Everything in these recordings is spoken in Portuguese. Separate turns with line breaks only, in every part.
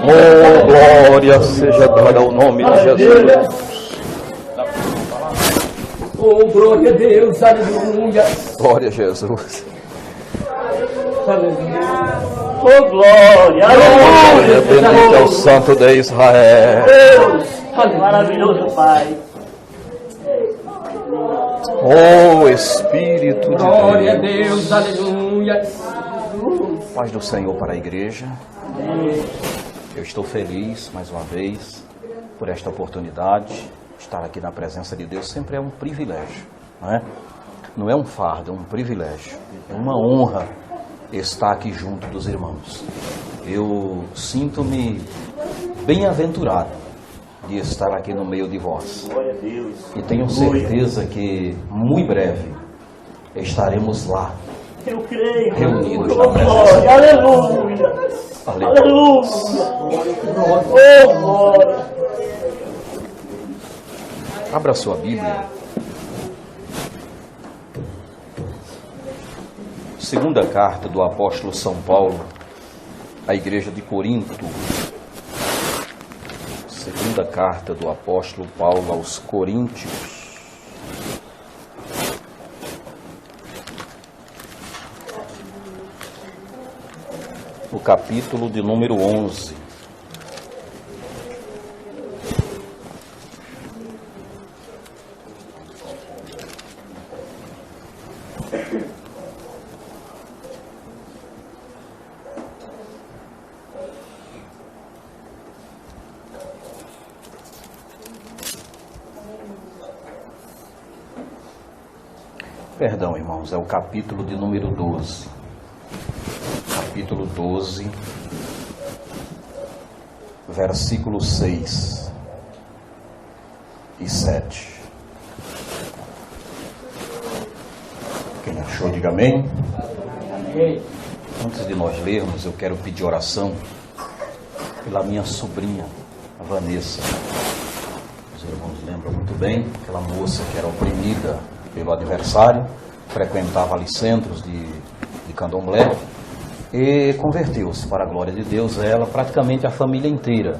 Glória seja dada ao nome de Jesus.
Oh, glória a Deus, aleluia.
Glória a Jesus.
Aleluia. Oh, glória, aleluia.
Bendito é o Santo de Israel.
Deus, maravilhoso Pai.
Oh, Espírito de
Glória a
Deus.
Deus, aleluia.
Paz do Senhor para a igreja. Eu estou feliz, mais uma vez, por esta oportunidade. Estar aqui na presença de Deus sempre é um privilégio, não é? Não é um fardo, é um privilégio. É uma honra estar aqui junto dos irmãos. Eu sinto-me bem-aventurado de estar aqui no meio de vós.
Glória a Deus.
E tenho certeza que, muito breve, estaremos lá,
Eu creio.
reunidos na
Oh,
presença
glória, aleluia. Aleluia. Oh, glória.
Abra sua Bíblia. Segunda carta do apóstolo São Paulo à igreja de Corinto. Segunda carta do apóstolo Paulo aos Coríntios. O capítulo de número 11. Perdão, irmãos, é o capítulo de número 12. Capítulo 12, versículos 6 e 7. Quem achou, diga amém.
Amém.
Antes de nós lermos, eu quero pedir oração pela minha sobrinha, a Vanessa. Os irmãos lembram muito bem, aquela moça que era oprimida pelo adversário, frequentava ali centros de candomblé e converteu-se para a glória de Deus, ela, praticamente a família inteira.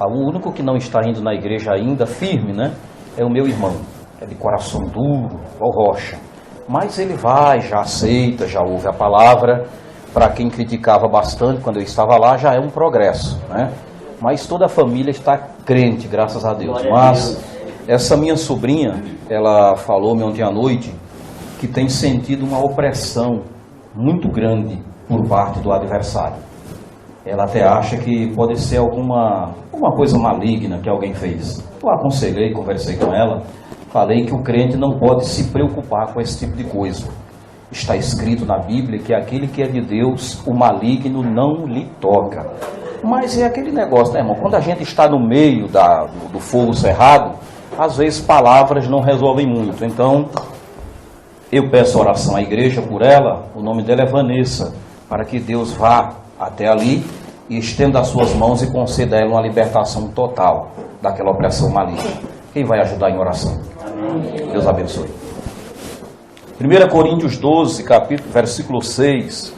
O único que não está indo na igreja ainda, firme, né, é o meu irmão, é de coração duro, o Rocha. Mas ele vai, já aceita, já ouve a palavra. Para quem criticava bastante quando eu estava lá, já é um progresso, né? Mas toda a família está crente, graças a Deus. Mas essa minha sobrinha, ela falou-me ontem à noite que tem sentido uma opressão muito grande por parte do adversário. Ela até acha que pode ser alguma coisa maligna que alguém fez. Eu aconselhei, conversei com ela, falei que o crente não pode se preocupar com esse tipo de coisa. Está escrito na Bíblia que aquele que é de Deus, o maligno não lhe toca. Mas é aquele negócio, né, irmão? Quando a gente está no meio do fogo cerrado, às vezes palavras não resolvem muito. Então, eu peço oração à igreja por ela. O nome dela é Vanessa, para que Deus vá até ali e estenda as suas mãos e conceda a ela uma libertação total daquela opressão maligna. Quem vai ajudar em oração? Amém. Deus abençoe. 1 Coríntios 12, capítulo, versículo 6.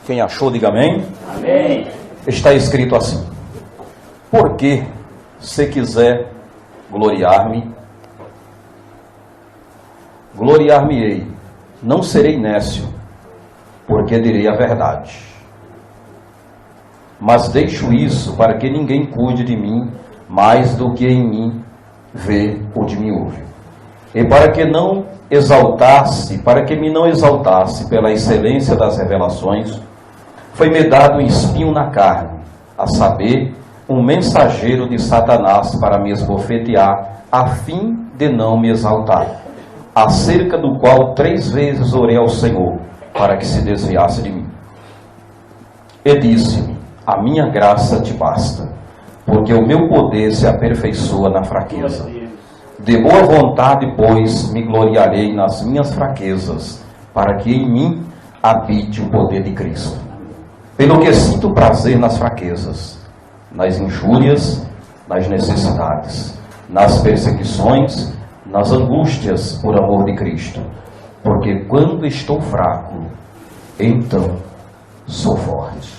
Quem achou, diga amém.
Amém.
Está escrito assim: Porque, se quiser gloriar-me, gloriar-me-ei, não serei nécio, porque direi a verdade. Mas deixo isso para que ninguém cuide de mim mais do que em mim vê ou de mim ouve. E para que me não exaltasse pela excelência das revelações, foi-me dado um espinho na carne, a saber, um mensageiro de Satanás para me esbofetear, a fim de não me exaltar, acerca do qual 3 vezes orei ao Senhor, para que se desviasse de mim. E disse-me: a minha graça te basta, porque o meu poder se aperfeiçoa na fraqueza. De boa vontade, pois, me gloriarei nas minhas fraquezas, para que em mim habite o poder de Cristo. Pelo que sinto prazer nas fraquezas, nas injúrias, nas necessidades, nas perseguições, nas angústias por amor de Cristo. Porque quando estou fraco, então sou forte.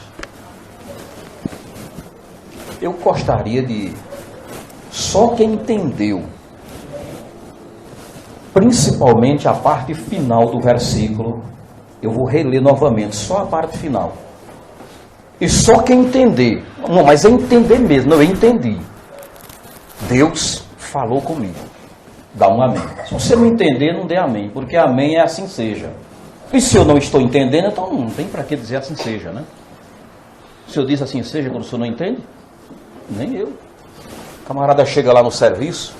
Eu gostaria de... Só quem entendeu, principalmente a parte final do versículo, eu vou reler novamente, só a parte final. E só quem entender, não, mas é entender mesmo, não, eu entendi. Deus falou comigo. Dá um amém. Se você não entender, não dê amém, porque amém é assim seja. E se eu não estou entendendo, então não tem para que dizer assim seja, né? Se eu disse assim seja quando o senhor não entende, nem eu. O camarada chega lá no serviço,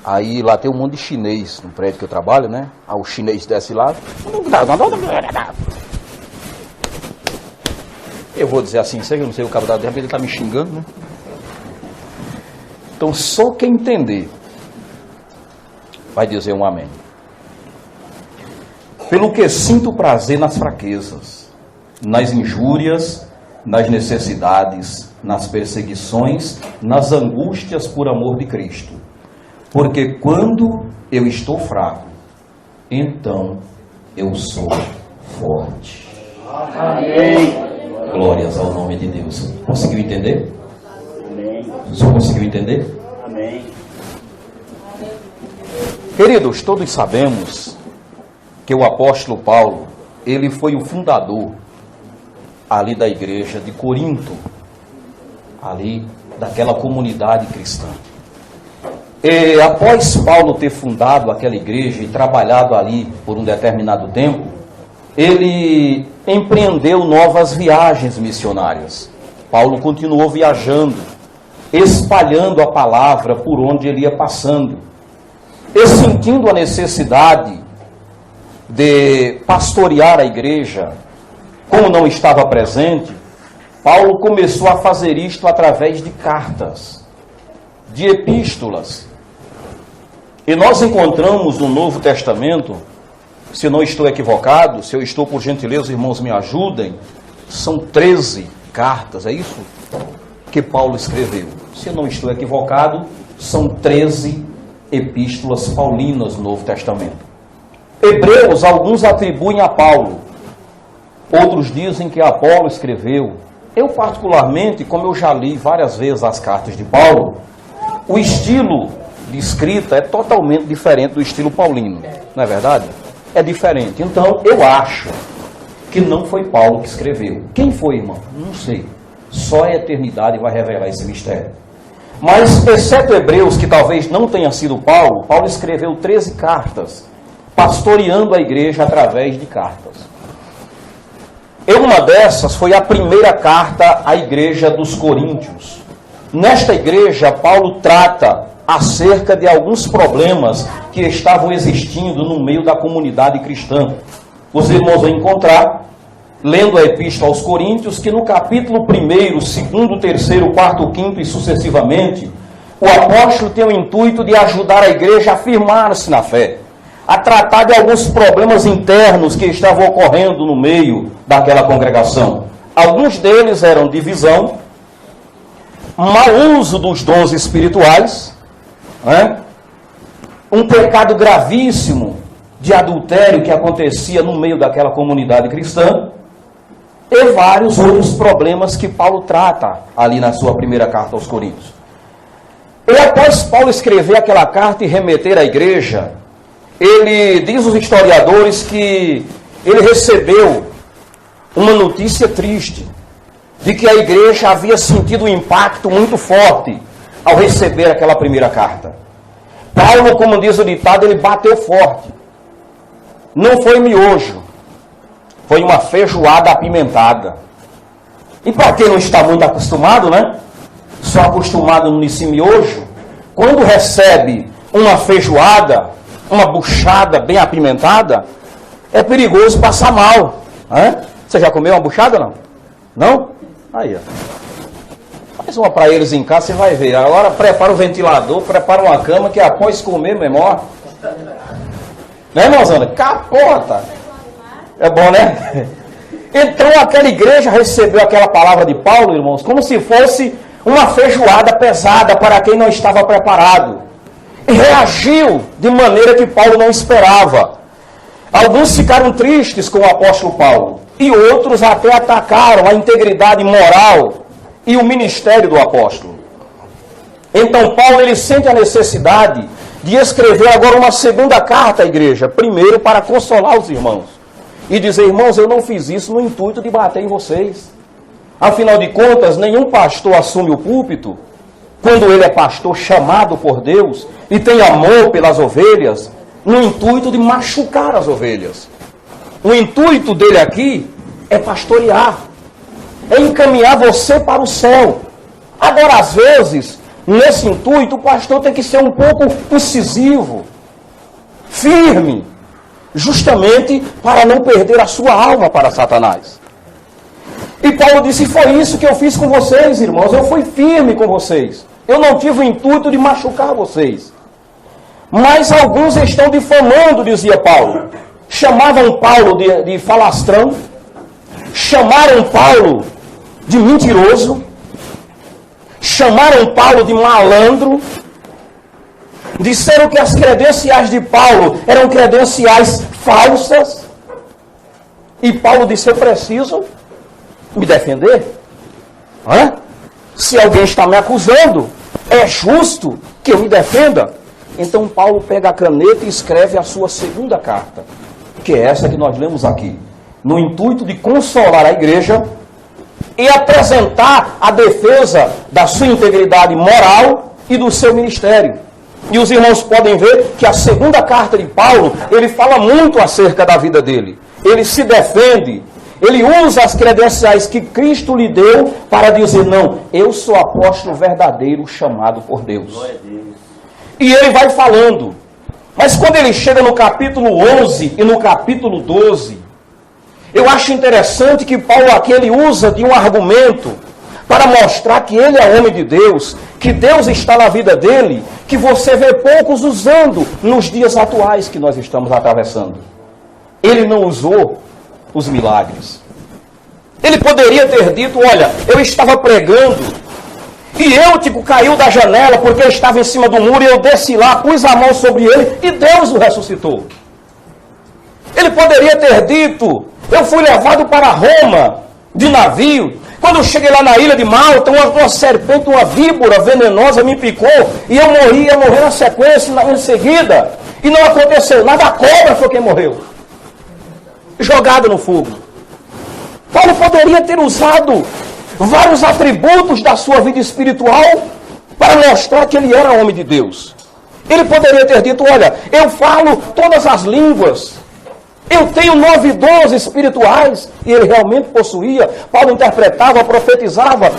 aí lá tem um monte de chinês no prédio que eu trabalho, né? Aí o chinês desce lá. Eu vou dizer assim, seja, não sei, o camarada de repente ele está me xingando, né? Então só quem entender vai dizer um amém. Pelo que sinto prazer nas fraquezas, nas injúrias, nas necessidades, nas perseguições, nas angústias por amor de Cristo. Porque quando eu estou fraco, então eu sou forte.
Amém.
Glórias ao nome de Deus. Conseguiu entender?
Amém.
O senhor conseguiu entender?
Amém.
Queridos, todos sabemos que o apóstolo Paulo, ele foi o fundador ali da igreja de Corinto, ali daquela comunidade cristã. E após Paulo ter fundado aquela igreja e trabalhado ali por um determinado tempo, ele empreendeu novas viagens missionárias. Paulo continuou viajando, espalhando a palavra por onde ele ia passando. E sentindo a necessidade de pastorear a igreja, como não estava presente, Paulo começou a fazer isto através de cartas, de epístolas. E nós encontramos no Novo Testamento, se não estou equivocado, se eu estou por gentileza, irmãos, me ajudem, são 13 cartas, é isso? Que Paulo escreveu. Se não estou equivocado, são 13 epístolas paulinas no Novo Testamento. Hebreus, alguns atribuem a Paulo, outros dizem que Apolo escreveu. Eu particularmente, como eu já li várias vezes as cartas de Paulo, o estilo de escrita é totalmente diferente do estilo paulino, não é verdade? É diferente. Então, eu acho que não foi Paulo que escreveu. Quem foi, irmão? Não sei. Só a eternidade vai revelar esse mistério. Mas, exceto Hebreus, que talvez não tenha sido Paulo, Paulo escreveu 13 cartas, pastoreando a igreja através de cartas. E uma dessas foi a primeira carta à igreja dos Coríntios. Nesta igreja, Paulo trata acerca de alguns problemas que estavam existindo no meio da comunidade cristã. Os irmãos vão encontrar, lendo a Epístola aos Coríntios, que no capítulo 1, 2, 3, 4, 5 e sucessivamente, o apóstolo tem o intuito de ajudar a igreja a firmar-se na fé, a tratar de alguns problemas internos que estavam ocorrendo no meio daquela congregação. Alguns deles eram divisão, mau uso dos dons espirituais, né? Um pecado gravíssimo de adultério que acontecia no meio daquela comunidade cristã, e vários outros problemas que Paulo trata ali na sua primeira carta aos Coríntios. E após Paulo escrever aquela carta e remeter à igreja, ele diz aos historiadores que ele recebeu uma notícia triste, de que a igreja havia sentido um impacto muito forte ao receber aquela primeira carta. Paulo, como diz o ditado, ele bateu forte. Não foi miojo, foi uma feijoada apimentada. E para quem não está muito acostumado, né? Só acostumado nesse miojo, quando recebe uma feijoada, uma buchada bem apimentada, é perigoso passar mal. Né? Você já comeu uma buchada, não? Não? Aí, ó. Faz uma para eles em casa, você vai ver. Agora prepara o ventilador, prepara uma cama, que após comer, meu irmão, né, irmãozana? Capota! É bom, né? Então aquela igreja recebeu aquela palavra de Paulo, irmãos, como se fosse uma feijoada pesada para quem não estava preparado. E reagiu de maneira que Paulo não esperava. Alguns ficaram tristes com o apóstolo Paulo. E outros até atacaram a integridade moral e o ministério do apóstolo. Então Paulo ele sente a necessidade de escrever agora uma segunda carta à igreja. Primeiro para consolar os irmãos. E dizer, irmãos, eu não fiz isso no intuito de bater em vocês. Afinal de contas, nenhum pastor assume o púlpito quando ele é pastor chamado por Deus e tem amor pelas ovelhas, no intuito de machucar as ovelhas. O intuito dele aqui é pastorear, é encaminhar você para o céu. Agora, às vezes, nesse intuito, o pastor tem que ser um pouco incisivo, firme, justamente para não perder a sua alma para Satanás. E Paulo disse, foi isso que eu fiz com vocês, irmãos, eu fui firme com vocês. Eu não tive o intuito de machucar vocês. Mas alguns estão difamando, dizia Paulo. Chamavam Paulo de falastrão, chamaram Paulo de mentiroso, chamaram Paulo de malandro, disseram que as credenciais de Paulo eram credenciais falsas, e Paulo disse, eu preciso me defender. Se alguém está me acusando, é justo que eu me defenda. Então Paulo pega a caneta e escreve a sua segunda carta, que é essa que nós lemos aqui, no intuito de consolar a igreja e apresentar a defesa da sua integridade moral e do seu ministério. E os irmãos podem ver que a segunda carta de Paulo, ele fala muito acerca da vida dele. Ele se defende, ele usa as credenciais que Cristo lhe deu para dizer, não, eu sou apóstolo verdadeiro chamado por Deus. E ele vai falando. Mas quando ele chega no capítulo 11 e no capítulo 12, eu acho interessante que Paulo aqui ele usa de um argumento para mostrar que ele é homem de Deus, que Deus está na vida dele, que você vê poucos usando nos dias atuais que nós estamos atravessando. Ele não usou os milagres. Ele poderia ter dito, olha, eu estava pregando e Eutico caiu da janela porque eu estava em cima do muro e eu desci lá, pus a mão sobre ele e Deus o ressuscitou. Ele poderia ter dito, eu fui levado para Roma de navio, quando eu cheguei lá na ilha de Malta, uma serpente, uma víbora venenosa me picou e eu ia morrer na sequência, em seguida, e não aconteceu nada, a cobra foi quem morreu, jogada no fogo. Paulo poderia ter usado vários atributos da sua vida espiritual para mostrar que ele era homem de Deus. Ele poderia ter dito, olha, eu falo todas as línguas, eu tenho 9 dons espirituais, e ele realmente possuía. Paulo interpretava, profetizava